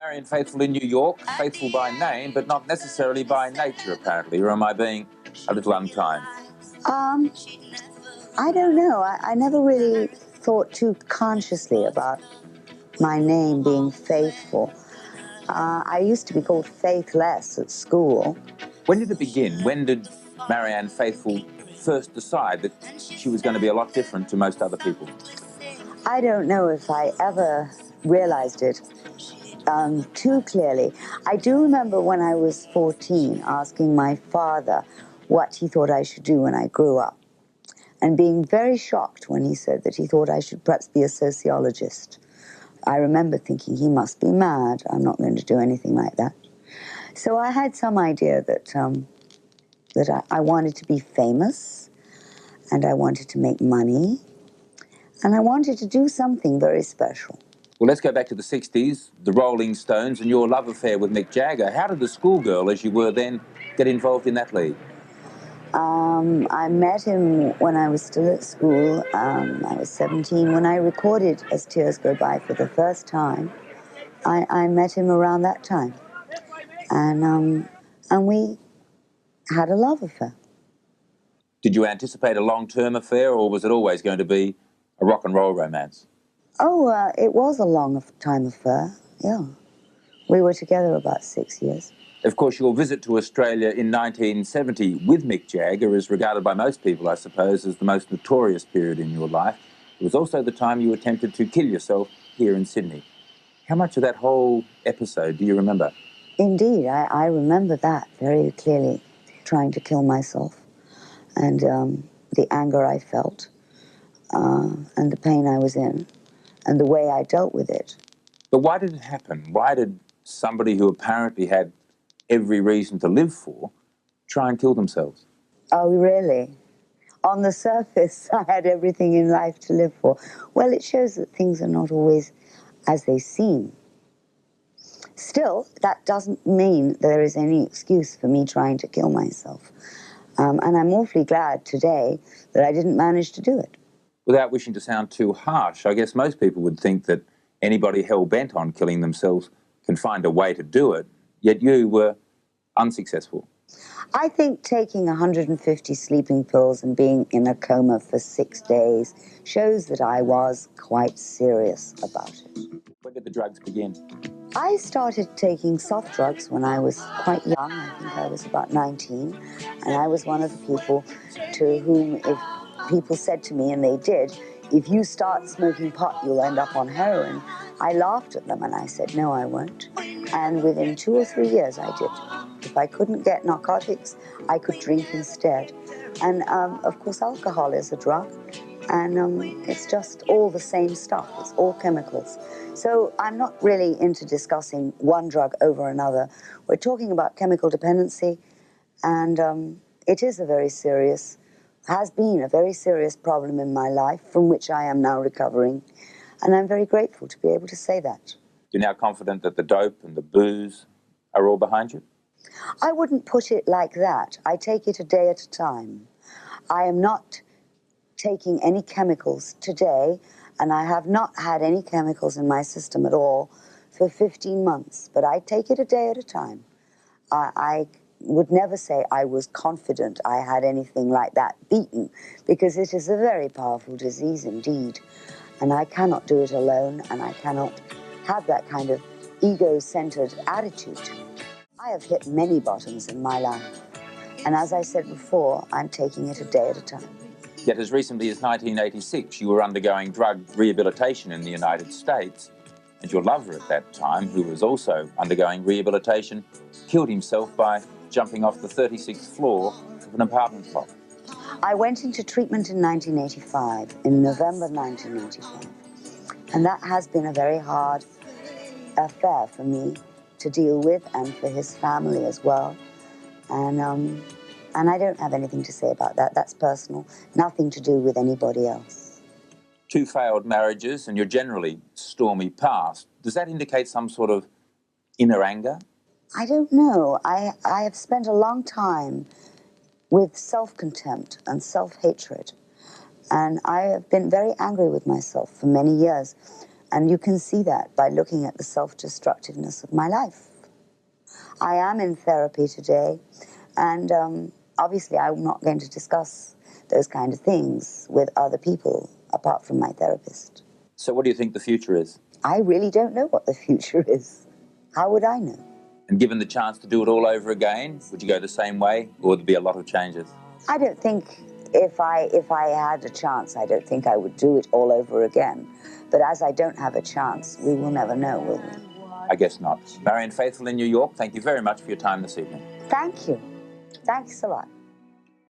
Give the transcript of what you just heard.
Marianne Faithfull in New York, faithful by name, but not necessarily by nature, apparently. Or am I being a little unkind? Um, I don't know. I never really thought too consciously about my name being Faithful. I used to be called Faithless at school. When did it begin? When did Marianne Faithfull first decide that she was going to be a lot different to most other people? I don't know if I ever realized it too clearly. I do remember when I was 14 asking my father what he thought I should do when I grew up, and being very shocked when he said that he thought I should perhaps be a sociologist. I remember thinking, he must be mad. I'm not going to do anything like that. So I had some idea that I wanted to be famous, and I wanted to make money, and I wanted to do something very special. Well, let's go back to the 60s, the Rolling Stones, and your love affair with Mick Jagger. How did the schoolgirl, as you were then, get involved in that league? I met him when I was still at school. I was 17. When I recorded As Tears Go By for the first time, I met him around that time. And we had a love affair. Did you anticipate a long-term affair, or was it always going to be a rock and roll romance? Oh, it was a long time affair, yeah. We were together about 6 years. Of course, your visit to Australia in 1970 with Mick Jagger is regarded by most people, I suppose, as the most notorious period in your life. It was also the time you attempted to kill yourself here in Sydney. How much of that whole episode do you remember? Indeed, I remember that very clearly, trying to kill myself, and the anger I felt, and the pain I was in, and the way I dealt with it. But why did it happen? Why did somebody who apparently had every reason to live for try and kill themselves? Oh, really? On the surface, I had everything in life to live for. Well, it shows that things are not always as they seem. Still, that doesn't mean there is any excuse for me trying to kill myself. And I'm awfully glad today that I didn't manage to do it. Without wishing to sound too harsh, I guess most people would think that anybody hell-bent on killing themselves can find a way to do it, yet you were unsuccessful. I think taking 150 sleeping pills and being in a coma for 6 days shows that I was quite serious about it. When did the drugs begin? I started taking soft drugs when I was quite young. I think I was about 19. And I was one of the people to whom, if people said to me, and they did, if you start smoking pot, you'll end up on heroin. I laughed at them and I said, no, I won't. And within 2 or 3 years, I did. If I couldn't get narcotics, I could drink instead. And of course, alcohol is a drug. And it's just all the same stuff. It's all chemicals. So I'm not really into discussing one drug over another. We're talking about chemical dependency, and it is a very serious, has been a very serious problem in my life, from which I am now recovering. And I'm very grateful to be able to say that. You're now confident that the dope and the booze are all behind you? I wouldn't put it like that. I take it a day at a time. I am not taking any chemicals today, and I have not had any chemicals in my system at all for 15 months, but I take it a day at a time. I would never say I was confident I had anything like that beaten, because it is a very powerful disease indeed, and I cannot do it alone, and I cannot have that kind of ego-centered attitude. I have hit many bottoms in my life, and as I said before, I'm taking it a day at a time. Yet as recently as 1986, you were undergoing drug rehabilitation in the United States, and your lover at that time, who was also undergoing rehabilitation, killed himself by jumping off the 36th floor of an apartment block. I went into treatment in 1985, in November 1985, and that has been a very hard affair for me to deal with, and for his family as well. And I don't have anything to say about that. That's personal, nothing to do with anybody else. 2 failed marriages and your generally stormy past, does that indicate some sort of inner anger? I don't know. I have spent a long time with self-contempt and self-hatred. And I have been very angry with myself for many years. And you can see that by looking at the self-destructiveness of my life. I am in therapy today, and obviously I'm not going to discuss those kind of things with other people apart from my therapist. So what do you think the future is? I really don't know what the future is. How would I know? And given the chance to do it all over again, would you go the same way, or would there be a lot of changes? I don't think if I had a chance, I don't think I would do it all over again. But as I don't have a chance, we will never know, will we? I guess not. Marianne Faithfull in New York, thank you very much for your time this evening. Thank you. Thanks a lot.